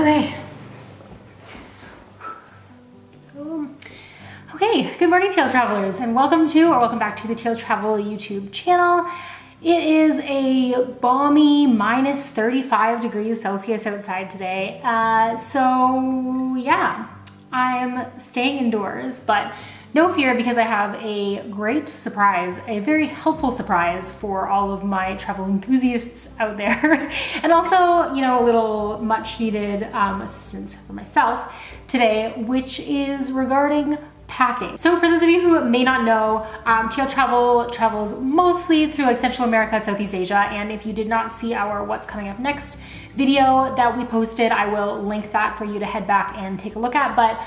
Okay. Okay, good morning, Tail Travelers, and welcome back to the Tail Travel YouTube channel. It is a balmy minus 35 degrees Celsius outside today. So yeah, I'm staying indoors, but no fear because I have a great surprise, a very helpful surprise for all of my travel enthusiasts out there. And also, you know, a little much needed assistance for myself today, which is regarding packing. So for those of you who may not know, Tail Travel travels mostly through like Central America and Southeast Asia. And if you did not see our What's Coming Up Next video that we posted, I will link that for you to head back and take a look at. But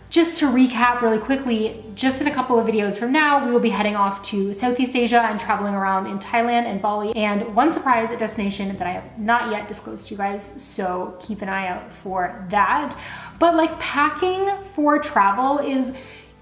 just to recap really quickly, just in a couple of videos from now, we will be heading off to Southeast Asia and traveling around in Thailand and Bali. And one surprise destination that I have not yet disclosed to you guys, so keep an eye out for that. But like packing for travel is,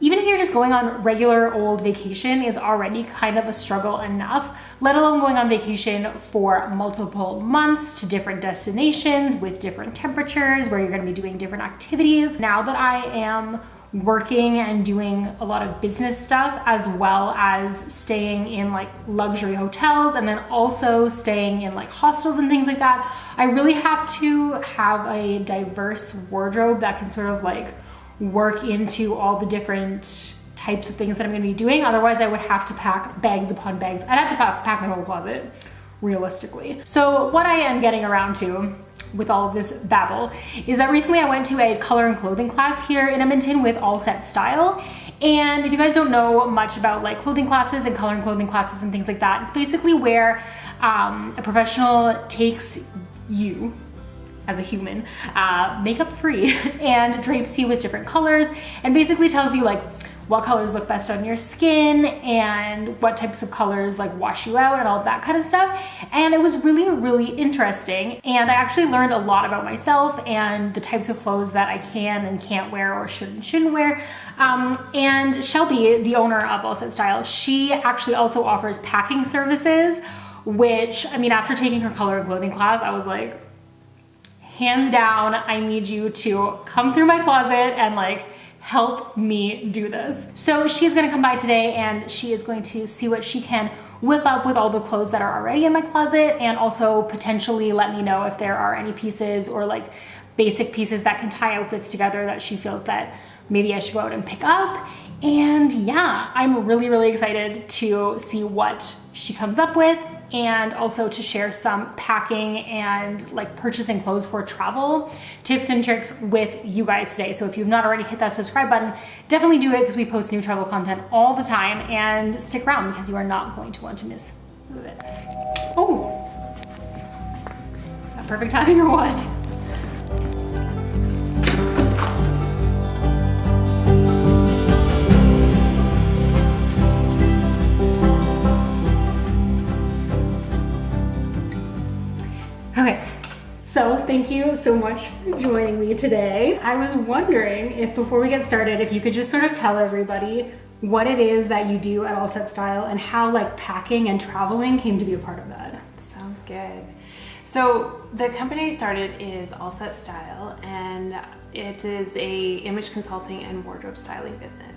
even if you're just going on regular old vacation, is already kind of a struggle enough, let alone going on vacation for multiple months to different destinations with different temperatures where you're going to be doing different activities. Now that I am working and doing a lot of business stuff, as well as staying in like luxury hotels and then also staying in like hostels and things like that, I really have to have a diverse wardrobe that can sort of like work into all the different types of things that I'm going to be doing. Otherwise, I would have to pack bags upon bags. I'd have to pack my whole closet, realistically. So what I am getting around to with all of this babble is that recently I went to a color and clothing class here in Edmonton with All Set Style. And if you guys don't know much about like clothing classes and color and clothing classes and things like that, it's basically where a professional takes you as a human, makeup free, and drapes you with different colors and basically tells you like what colors look best on your skin and what types of colors like wash you out and all that kind of stuff. And it was really, really interesting. And I actually learned a lot about myself and the types of clothes that I can and can't wear or should and shouldn't wear. And Shelby, the owner of All Set Style, she actually also offers packing services, which, I mean, after taking her color and clothing class, I was like, hands down, I need you to come through my closet and like help me do this. So she's gonna come by today and she is going to see what she can whip up with all the clothes that are already in my closet, and also potentially let me know if there are any pieces or like basic pieces that can tie outfits together that she feels that maybe I should go out and pick up. And yeah, I'm really, really excited to see what she comes up with, and also to share some packing and like purchasing clothes for travel tips and tricks with you guys today. So if you've not already hit that subscribe button, definitely do it because we post new travel content all the time, and stick around because you are not going to want to miss this. Oh, is that perfect timing or what? Okay, so thank you so much for joining me today. I was wondering if before we get started, if you could just sort of tell everybody what it is that you do at All Set Style and how like packing and traveling came to be a part of that. Sounds good. So the company I started is All Set Style, and it is a image consulting and wardrobe styling business.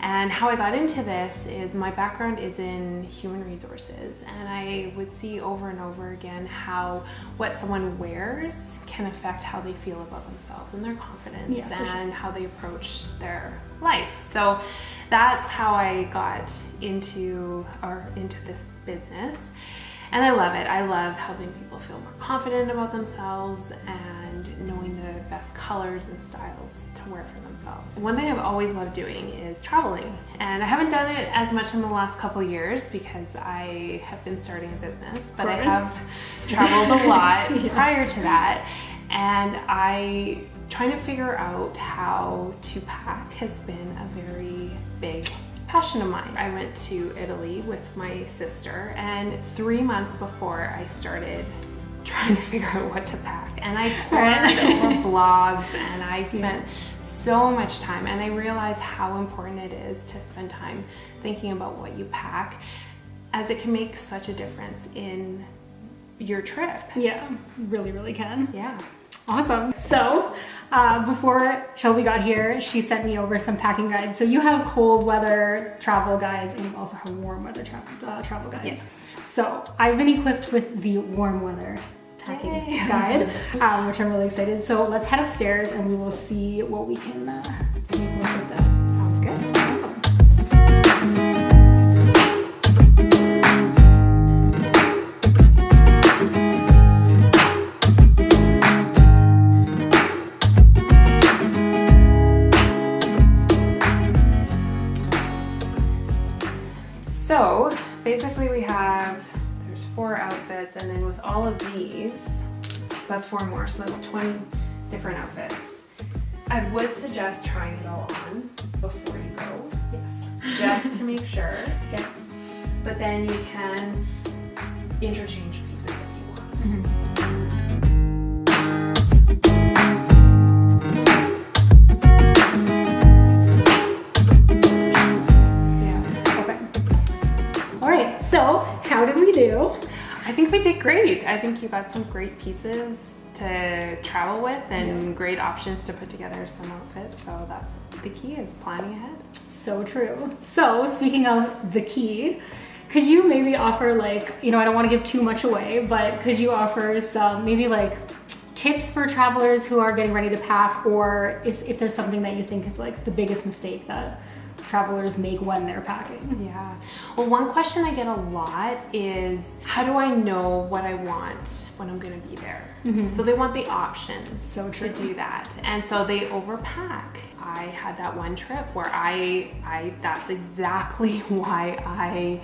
And how I got into this is my background is in human resources, and I would see over and over again how what someone wears can affect how they feel about themselves and their confidence, and how they approach their life. So that's how I got into this business. And I love it. I love helping people feel more confident about themselves and knowing the best colors and styles to wear for themselves. One thing I've always loved doing is traveling. And I haven't done it as much in the last couple of years because I have been starting a business, but I have traveled a lot prior to that. And trying to figure out how to pack has been a very big passion of mine. I went to Italy with my sister, and 3 months before I started trying to figure out what to pack, and I poured over blogs, and I spent so much time, and I realized how important it is to spend time thinking about what you pack, as it can make such a difference in your trip. Yeah, really, really can. Yeah. Awesome. So before Shelby got here, she sent me over some packing guides. So you have cold weather travel guides and you also have warm weather travel guides. Yes. So I've been equipped with the warm weather packing guide, which I'm really excited. So let's head upstairs and we will see what we can make work with that. Sounds good. Awesome. So basically there's 4 outfits, and then with all of these, that's 4 more, so that's 20 different outfits. I would suggest trying it all on before you go. Yes. Just to make sure. Okay. But then you can interchange pieces if you want. Mm-hmm. So, how did we do? I think we did great. I think you got some great pieces to travel with and great options to put together some outfits. So that's the key, is planning ahead. So true. So speaking of the key, could you maybe offer, like, I don't want to give too much away, but could you offer some maybe like tips for travelers who are getting ready to pack, or if there's something that you think is like the biggest mistake that travelers make when they're packing? Yeah. Well, one question I get a lot is, how do I know what I want when I'm going to be there? Mm-hmm. So they want the options to do that. And so they overpack. I had that one trip where that's exactly what I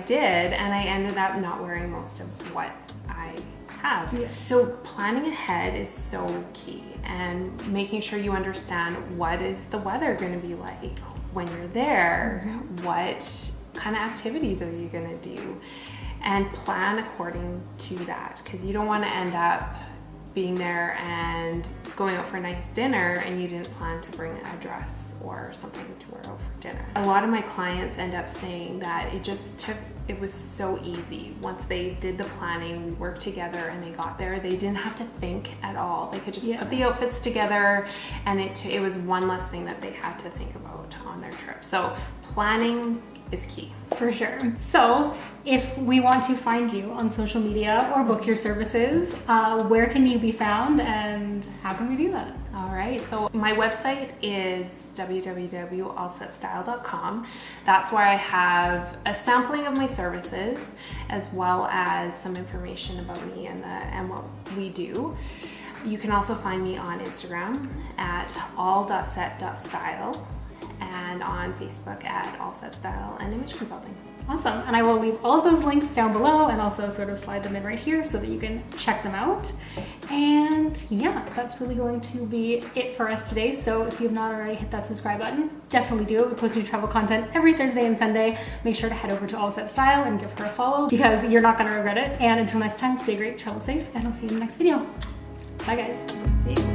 did. And I ended up not wearing most of what I have. Yes. So planning ahead is so key, and making sure you understand what is the weather going to be like when you're there. Mm-hmm. What kind of activities are you going to do, and plan according to that, because you don't want to end up being there and going out for a nice dinner and you didn't plan to bring a dress or something to wear out for dinner. A lot of my clients end up saying that it was so easy. Once they did the planning, we worked together and they got there, they didn't have to think at all. They could just put the outfits together, and it was one less thing that they had to think about on their trip. So planning is key. For sure. So if we want to find you on social media or book your services, where can you be found and how can we do that? All right, so my website is www.allsetstyle.com. That's where I have a sampling of my services, as well as some information about me and what we do. You can also find me on Instagram at all.set.style, and on Facebook at All Set Style and Image Consulting. Awesome. And I will leave all of those links down below and also sort of slide them in right here so that you can check them out. And yeah, that's really going to be it for us today. So if you have not already hit that subscribe button, definitely do it. We post new travel content every Thursday and Sunday. Make sure to head over to All Set Style and give her a follow, because you're not going to regret it. And until next time, stay great, travel safe, and I'll see you in the next video. Bye guys. See you.